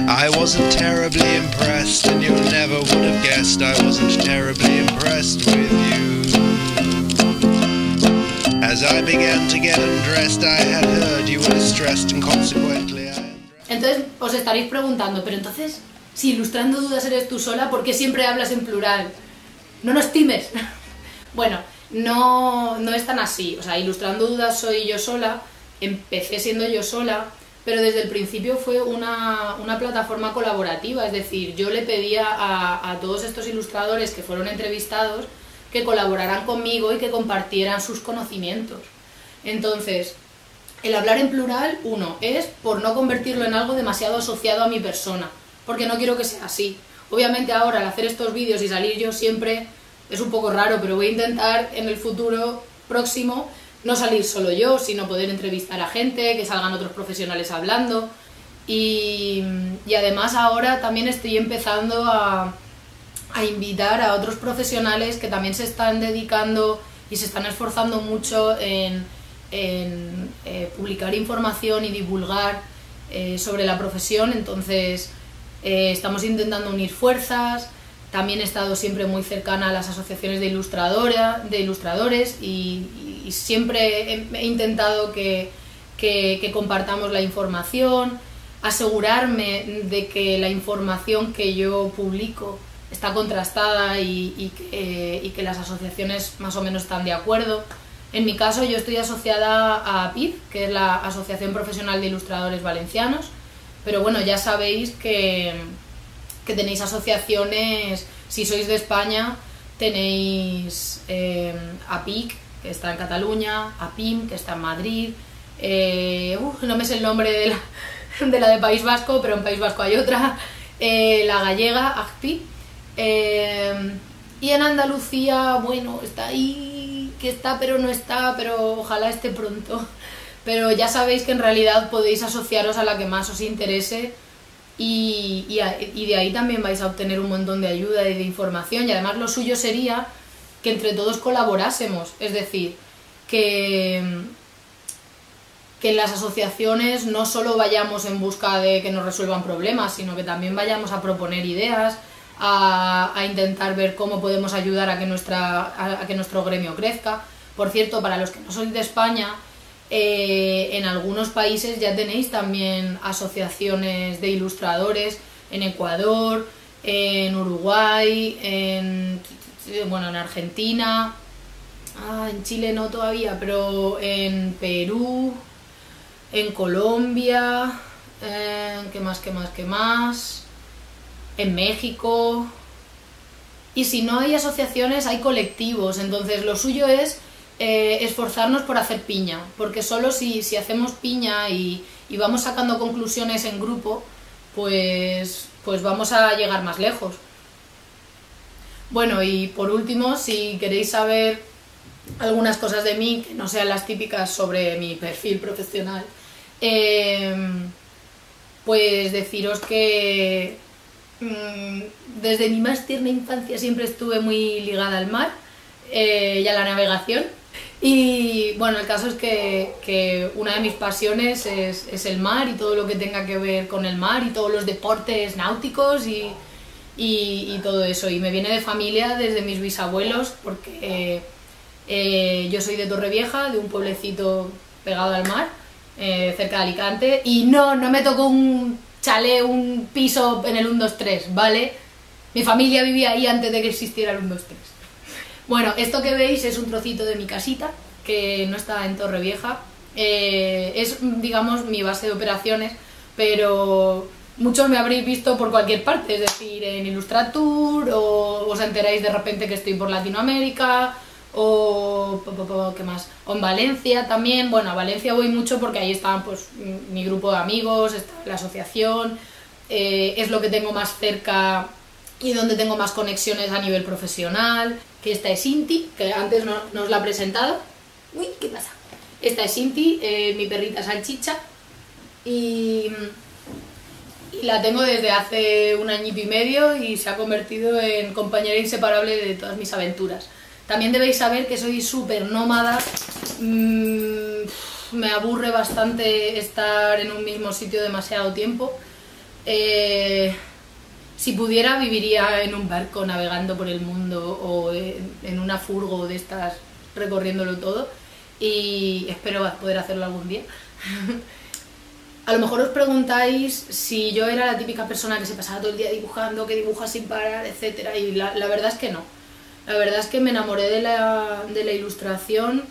I wasn't terribly impressed, and you never would have guessed I wasn't terribly impressed with you. As I began to get undressed, I had heard you were distressed, and consequently I... Entonces os estaréis preguntando, pero entonces, si Ilustrando Dudas eres tú sola, ¿por qué siempre hablas en plural? ¡No nos times! Bueno, no es tan así. O sea, Ilustrando Dudas soy yo sola, empecé siendo yo sola, pero desde el principio fue una plataforma colaborativa, es decir, yo le pedía a todos estos ilustradores que fueron entrevistados que colaboraran conmigo y que compartieran sus conocimientos. Entonces, el hablar en plural, uno, es por no convertirlo en algo demasiado asociado a mi persona, porque no quiero que sea así. Obviamente ahora, al hacer estos vídeos y salir yo siempre, es un poco raro, pero voy a intentar en el futuro próximo no salir solo yo, sino poder entrevistar a gente, que salgan otros profesionales hablando. Y además ahora también estoy empezando a invitar a otros profesionales que también se están dedicando y se están esforzando mucho en publicar información y divulgar sobre la profesión. Entonces estamos intentando unir fuerzas. También he estado siempre muy cercana a las asociaciones de ilustradores y siempre he intentado que compartamos la información, asegurarme de que la información que yo publico está contrastada y que las asociaciones más o menos están de acuerdo. En mi caso yo estoy asociada a APIV, que es la Asociación Profesional de Ilustradores Valencianos, pero bueno, ya sabéis que tenéis asociaciones, si sois de España tenéis APIC, que está en Cataluña, APIM, que está en Madrid, no me sé el nombre de la de País Vasco, pero en País Vasco hay otra, la gallega, ACPI, y en Andalucía, bueno, está ahí, que está pero no está, pero ojalá esté pronto. Pero ya sabéis que en realidad podéis asociaros a la que más os interese y de ahí también vais a obtener un montón de ayuda y de información, y además lo suyo sería que entre todos colaborásemos, es decir, que en las asociaciones no solo vayamos en busca de que nos resuelvan problemas, sino que también vayamos a proponer ideas, a intentar ver cómo podemos ayudar a que nuestro gremio crezca. Por cierto, para los que no sois de España, en algunos países ya tenéis también asociaciones de ilustradores, en Ecuador, en Uruguay, en Argentina, en Chile no todavía, pero en Perú, en Colombia, ¿qué más? En México. Y si no hay asociaciones, hay colectivos. Entonces lo suyo es esforzarnos por hacer piña, porque solo si hacemos piña y vamos sacando conclusiones en grupo, pues vamos a llegar más lejos. Bueno, y por último, si queréis saber algunas cosas de mí que no sean las típicas sobre mi perfil profesional, pues deciros que desde mi más tierna infancia siempre estuve muy ligada al mar y a la navegación. Y bueno, el caso es que una de mis pasiones es el mar y todo lo que tenga que ver con el mar y todos los deportes náuticos y todo eso. Y me viene de familia desde mis bisabuelos, porque yo soy de Torrevieja, de un pueblecito pegado al mar, cerca de Alicante, y no me tocó un chalet, un piso en el 123, ¿vale? Mi familia vivía ahí antes de que existiera el 123. Bueno, esto que veis es un trocito de mi casita, que no está en Torrevieja, es, digamos, mi base de operaciones, pero muchos me habréis visto por cualquier parte, es decir, en Illustratur, o os enteráis de repente que estoy por Latinoamérica, o ¿qué más? O en Valencia también. Bueno, a Valencia voy mucho porque ahí está pues mi grupo de amigos, está la asociación, es lo que tengo más cerca y donde tengo más conexiones a nivel profesional. Que esta es Inti, que antes no os la he presentado. Uy, ¿qué pasa? Esta es Inti, mi perrita salchicha, y la tengo desde hace 1 añito y medio y se ha convertido en compañera inseparable de todas mis aventuras. También debéis saber que soy súper nómada, me aburre bastante estar en un mismo sitio demasiado tiempo. Si pudiera, viviría en un barco navegando por el mundo o en una furgo de estas recorriéndolo todo, y espero poder hacerlo algún día. A lo mejor os preguntáis si yo era la típica persona que se pasaba todo el día dibujando, que dibuja sin parar, etcétera, y la verdad es que no. La verdad es que me enamoré de la ilustración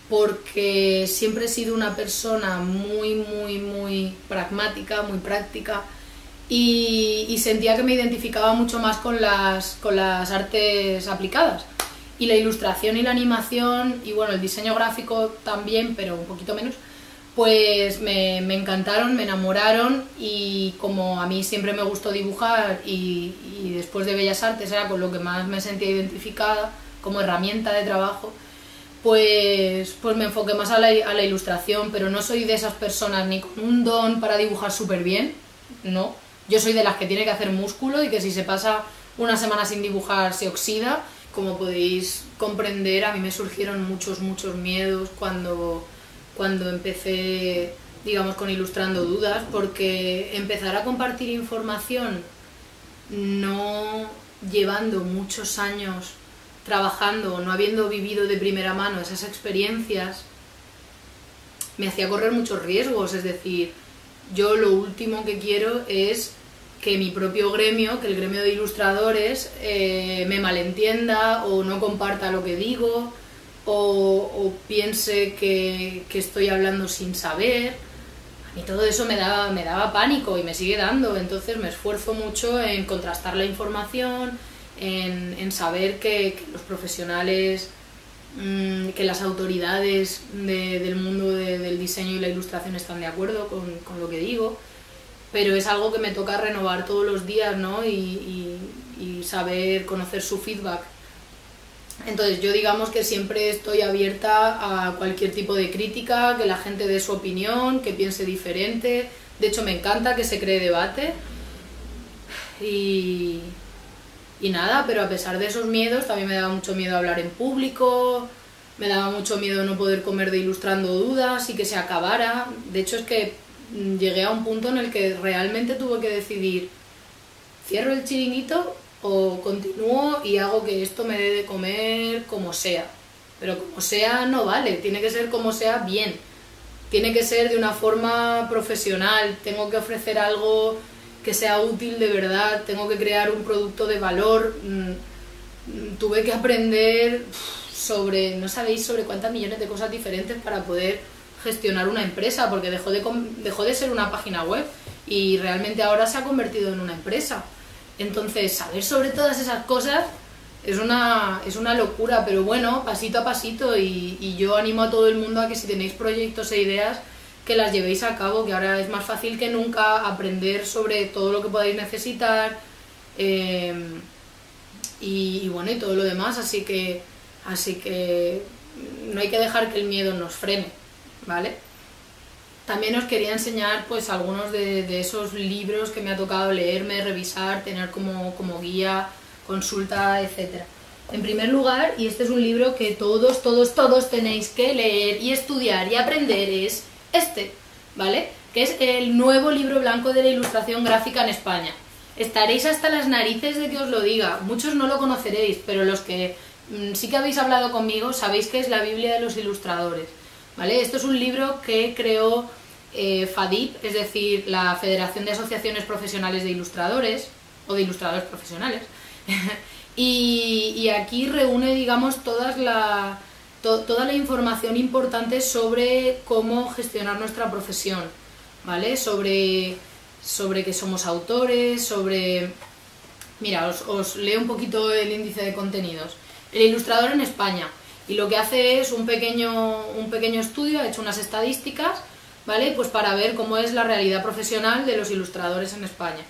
porque siempre he sido una persona muy pragmática, muy práctica, y sentía que me identificaba mucho más con las artes aplicadas. Y la ilustración y la animación, y bueno, el diseño gráfico también, pero un poquito menos, pues me encantaron, me enamoraron, y como a mí siempre me gustó dibujar y después de Bellas Artes era con lo que más me sentía identificada como herramienta de trabajo, pues me enfoqué más a la ilustración, pero no soy de esas personas ni con un don para dibujar súper bien, no. Yo soy de las que tiene que hacer músculo y que si se pasa una semana sin dibujar se oxida. Como podéis comprender, a mí me surgieron muchos miedos cuando empecé, digamos, con Ilustrando Dudas, porque empezar a compartir información no llevando muchos años trabajando, no habiendo vivido de primera mano esas experiencias, me hacía correr muchos riesgos. Es decir, yo lo último que quiero es que mi propio gremio, que el gremio de ilustradores, me malentienda o no comparta lo que digo, o piense que estoy hablando sin saber. A mí todo eso me daba pánico y me sigue dando, entonces me esfuerzo mucho en contrastar la información, en saber que los profesionales, que las autoridades del mundo del diseño y la ilustración están de acuerdo con lo que digo. Pero es algo que me toca renovar todos los días, ¿no? Y saber conocer su feedback. Entonces yo digamos que siempre estoy abierta a cualquier tipo de crítica, que la gente dé su opinión, que piense diferente. De hecho me encanta que se cree debate. Y nada, pero a pesar de esos miedos, también me daba mucho miedo hablar en público, me daba mucho miedo no poder comer de Ilustrando Dudas y que se acabara. De hecho es que llegué a un punto en el que realmente tuve que decidir: ¿cierro el chiringuito o continúo y hago que esto me dé de comer como sea? Pero como sea no vale, tiene que ser como sea bien, tiene que ser de una forma profesional, tengo que ofrecer algo que sea útil de verdad, tengo que crear un producto de valor. Tuve que aprender no sabéis sobre cuántas millones de cosas diferentes para poder gestionar una empresa, porque dejó de ser una página web y realmente ahora se ha convertido en una empresa. Entonces, saber sobre todas esas cosas es una locura, pero bueno, pasito a pasito, y yo animo a todo el mundo a que si tenéis proyectos e ideas, que las llevéis a cabo, que ahora es más fácil que nunca aprender sobre todo lo que podáis necesitar, y bueno, y todo lo demás, así que no hay que dejar que el miedo nos frene, ¿vale? También os quería enseñar pues algunos de esos libros que me ha tocado leerme, revisar, tener como guía, consulta, etc. En primer lugar, y este es un libro que todos tenéis que leer y estudiar y aprender, es este, ¿vale? Que es el nuevo libro blanco de la ilustración gráfica en España. Estaréis hasta las narices de que os lo diga, muchos no lo conoceréis, pero los que sí que habéis hablado conmigo sabéis que es la Biblia de los ilustradores, ¿vale? Esto es un libro que creó FADIP, es decir, la Federación de Asociaciones Profesionales de Ilustradores, o de Ilustradores Profesionales, y aquí reúne, digamos, toda la información importante sobre cómo gestionar nuestra profesión, ¿vale? Sobre que somos autores, sobre... Mira, os leo un poquito el índice de contenidos. El ilustrador en España, y lo que hace es un pequeño estudio, ha hecho unas estadísticas, ¿vale? Pues para ver cómo es la realidad profesional de los ilustradores en España.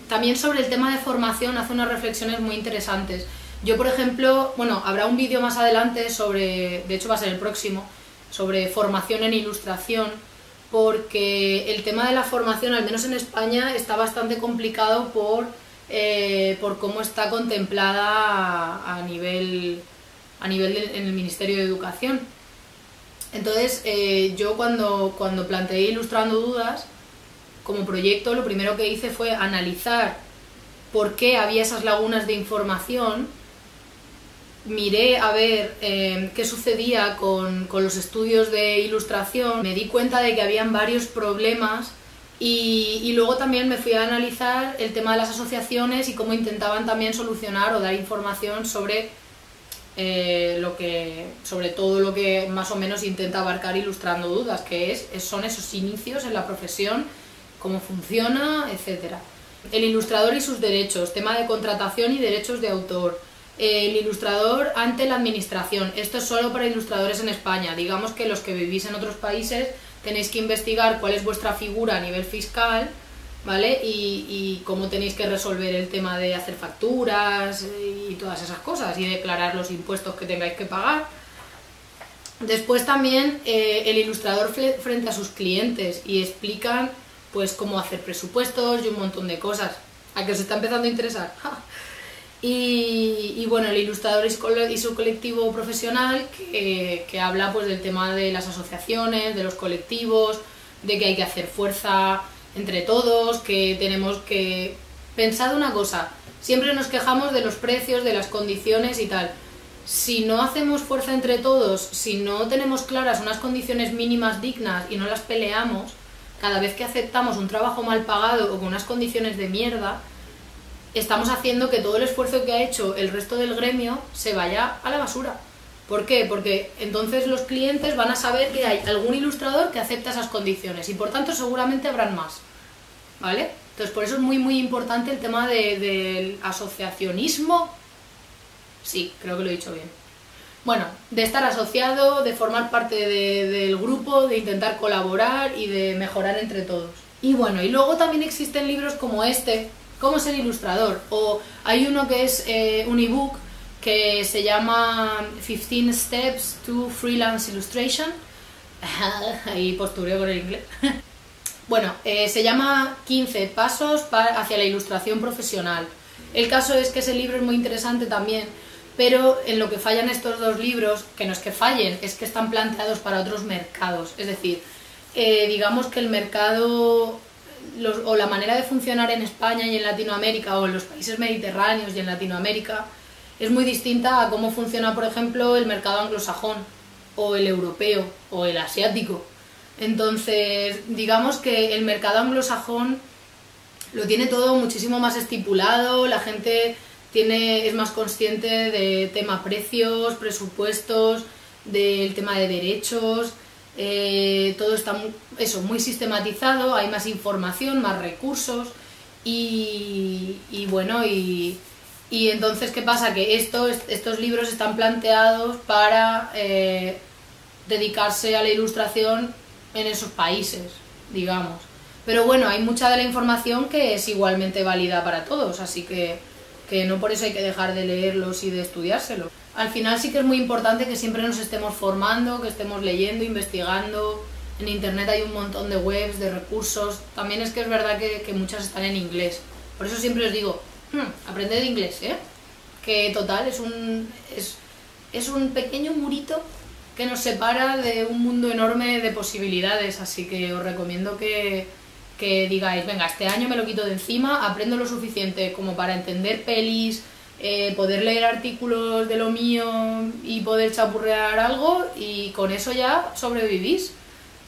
También sobre el tema de formación hace unas reflexiones muy interesantes. Yo, por ejemplo, bueno, habrá un vídeo más adelante sobre, de hecho va a ser el próximo, sobre formación en ilustración, porque el tema de la formación, al menos en España, está bastante complicado por cómo está contemplada a nivel a nivel en el Ministerio de Educación. Entonces, yo cuando planteé Ilustrando Dudas, como proyecto, lo primero que hice fue analizar por qué había esas lagunas de información, miré a ver qué sucedía con los estudios de ilustración, me di cuenta de que habían varios problemas y luego también me fui a analizar el tema de las asociaciones y cómo intentaban también solucionar o dar información sobre sobre todo lo que más o menos intenta abarcar Ilustrando Dudas, que son esos inicios en la profesión, cómo funciona, etcétera. El ilustrador y sus derechos, tema de contratación y derechos de autor. El ilustrador ante la administración, esto es solo para ilustradores en España, digamos que los que vivís en otros países tenéis que investigar cuál es vuestra figura a nivel fiscal, ¿vale? Y cómo tenéis que resolver el tema de hacer facturas y todas esas cosas, y declarar los impuestos que tengáis que pagar. Después también el ilustrador frente a sus clientes, y explican pues cómo hacer presupuestos y un montón de cosas. ¿A que os está empezando a interesar? Y bueno, el ilustrador y su colectivo profesional, que habla pues del tema de las asociaciones, de los colectivos, de que hay que hacer fuerza entre todos, que tenemos que... Pensad una cosa, siempre nos quejamos de los precios, de las condiciones y tal. Si no hacemos fuerza entre todos, si no tenemos claras unas condiciones mínimas dignas y no las peleamos, cada vez que aceptamos un trabajo mal pagado o con unas condiciones de mierda, estamos haciendo que todo el esfuerzo que ha hecho el resto del gremio se vaya a la basura. ¿Por qué? Porque entonces los clientes van a saber que hay algún ilustrador que acepta esas condiciones y por tanto seguramente habrán más, ¿vale? Entonces por eso es muy muy importante el tema del asociacionismo. Sí, creo que lo he dicho bien. Bueno, de estar asociado, de formar parte del grupo, de intentar colaborar y de mejorar entre todos. Y bueno, y luego también existen libros como este, Cómo ser ilustrador, o hay uno que es un ebook que se llama 15 Steps to Freelance Illustration. Ahí postureo con el inglés. Bueno, se llama 15 pasos hacia la ilustración profesional. El caso es que ese libro es muy interesante también, pero en lo que fallan estos dos libros, que no es que fallen, es que están planteados para otros mercados. Es decir, digamos que el mercado o la manera de funcionar en España y en Latinoamérica, o en los países mediterráneos y en Latinoamérica, es muy distinta a cómo funciona, por ejemplo, el mercado anglosajón, o el europeo, o el asiático. Entonces, digamos que el mercado anglosajón lo tiene todo muchísimo más estipulado, la gente es más consciente de tema precios, presupuestos, del tema de derechos, todo está muy sistematizado, hay más información, más recursos y bueno, y entonces ¿qué pasa? Que estos libros están planteados para dedicarse a la ilustración en esos países, digamos. Pero bueno, hay mucha de la información que es igualmente válida para todos, así que no por eso hay que dejar de leerlos y de estudiárselos. Al final sí que es muy importante que siempre nos estemos formando, que estemos leyendo, investigando. En internet hay un montón de webs, de recursos. También es que es verdad que muchas están en inglés. Por eso siempre os digo, aprended inglés, ¿eh? Que total es un pequeño murito que nos separa de un mundo enorme de posibilidades. Así que os recomiendo que digáis, venga, este año me lo quito de encima, aprendo lo suficiente como para entender pelis, poder leer artículos de lo mío y poder chapurrear algo, y con eso ya sobrevivís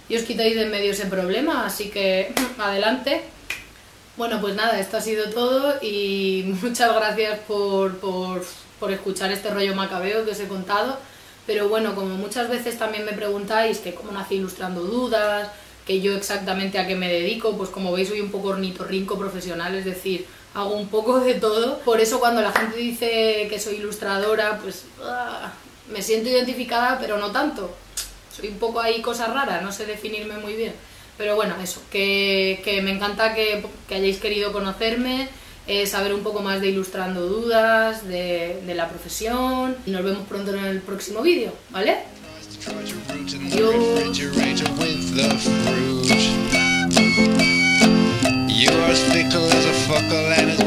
y os quitáis de en medio ese problema, así que adelante. Bueno, pues nada, esto ha sido todo y muchas gracias por escuchar este rollo macabeo que os he contado, pero bueno, como muchas veces también me preguntáis que cómo nací Ilustrando Dudas, que yo exactamente a qué me dedico, pues como veis soy un poco ornitorrinco profesional, es decir, hago un poco de todo. Por eso cuando la gente dice que soy ilustradora, pues me siento identificada, pero no tanto. Soy un poco ahí cosa rara, no sé definirme muy bien. Pero bueno, eso, que me encanta que hayáis querido conocerme, saber un poco más de Ilustrando Dudas, de la profesión. Y nos vemos pronto en el próximo vídeo, ¿vale? You're as fickle as a fuckle and as